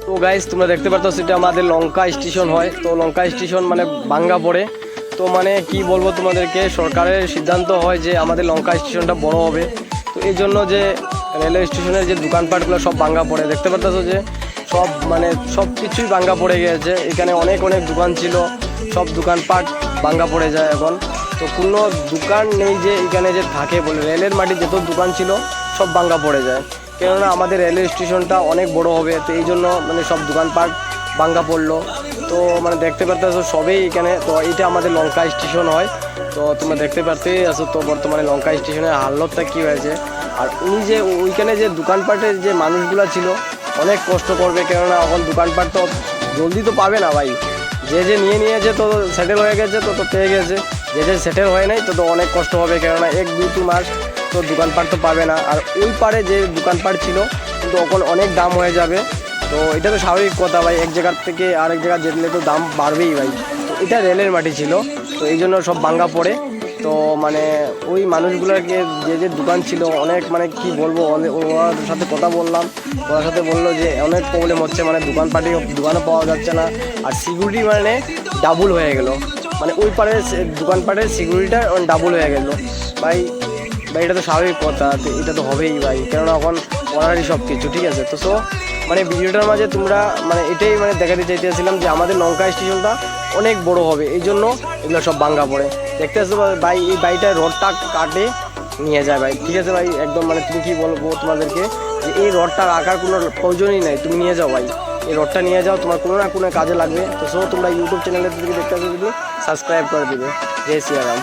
তো গাইস তোমরা দেখতে পারতো সেটা আমাদের লঙ্কা স্টেশন হয়। তো লঙ্কা স্টেশন মানে ভাঙ্গা পড়ে। তো মানে কি বলবো তোমাদেরকে, সরকারের সিদ্ধান্ত হয় যে আমাদের লঙ্কা স্টেশনটা বড় হবে। তো এই জন্য যে রেলওয়ে স্টেশনের যে দোকানপাটগুলো সব ভাঙ্গা পড়ে, দেখতে পারতো যে সব মানে সব কিছুই ভাঙ্গা পড়ে গিয়েছে। এখানে অনেক অনেক দোকান ছিল, সব দোকানপাট ভাঙ্গা পড়ে যায় এখন। তো কোনো দোকান নেই যে এখানে যে থাকে বলে, রেলের মাটি যত দোকান ছিল সব ভাঙ্গা পড়ে যায়। কেননা আমাদের রেলওয়ে স্টেশনটা অনেক বড় হবে, তো এই জন্য মানে সব দোকানপাট ভাঙ্গা পড়লো। তো মানে দেখতে পারতে আসো সবেই এখানে। তো এইটা আমাদের লঙ্কা স্টেশন হয়। তো তোমরা দেখতে পারতেই আসো তো বর্তমানে লঙ্কা স্টেশনের হালতটা কী হয়েছে। আর উনি যে ওইখানে যে দোকানপাটের যে মানুষগুলো ছিল অনেক কষ্ট করবে, কেননা এখন দোকানপাট তো জলদি তো পাবে না ভাই। যে যে নিয়ে নিয়েছে তো সেটেল হয়ে গেছে, তো তো পেয়ে গেছে। যে যে সেটেল হয় নাই তো তো অনেক কষ্ট হবে, কেননা 1-2 মাস তো দোকানপাট তো পাবে না। আর ওই পারে যে দোকানপাট ছিল কিন্তু এখন অনেক দাম হয়ে যাবে। তো এটা তো স্বাভাবিক কথা ভাই, এক জায়গার থেকে আরেক জায়গায় যেতে তো দাম বাড়বেই ভাই। তো এটা রেলের মাটি ছিল, তো এই জন্য সব ভাঙ্গা পড়ে। তো মানে ওই মানুষগুলোকে যে যে দোকান ছিল অনেক মানে কি বলবো, ওর সাথে কথা বললাম, ওর সাথে বললো যে অনেক প্রবলেম হচ্ছে, মানে দোকানও পাওয়া যাচ্ছে না। আর সিকিউরিটি মানে ডাবল হয়ে গেল, মানে ওই পারে দোকানপাটের সিকিউরিটিটা ডাবল হয়ে গেল ভাই। ভাই এটা তো স্বাভাবিক কথা, তো এটা তো হবেই ভাই, কেননা এখন ওনারই সব কিছু ঠিক আছে। তো মানে ভিডিওটার মাঝে তোমরা মানে এটাই মানে দেখাতে চাইতেছিলাম যে আমাদের লঙ্কা স্টেশনটা অনেক বড় হবে, এই জন্য এগুলো সব ভাঙ্গা পড়ে। দেখতে আসছো ভাই, এই বাইটা রডটা কাটে নিয়ে যায় ভাই, ঠিক আছে ভাই। একদম মানে তুমি কি বলবো তোমাদেরকে যে এই রডটা রাখার কোনো প্রয়োজনই নাই, তুমি নিয়ে যাও ভাই, এই রডটা নিয়ে যাও, তোমার কোনো না কোনো কাজে লাগবে। তো তোমরা ইউটিউব চ্যানেলে যদি দেখতে আসো যদি সাবস্ক্রাইব করে দিবে। জয় শ্রী রাম।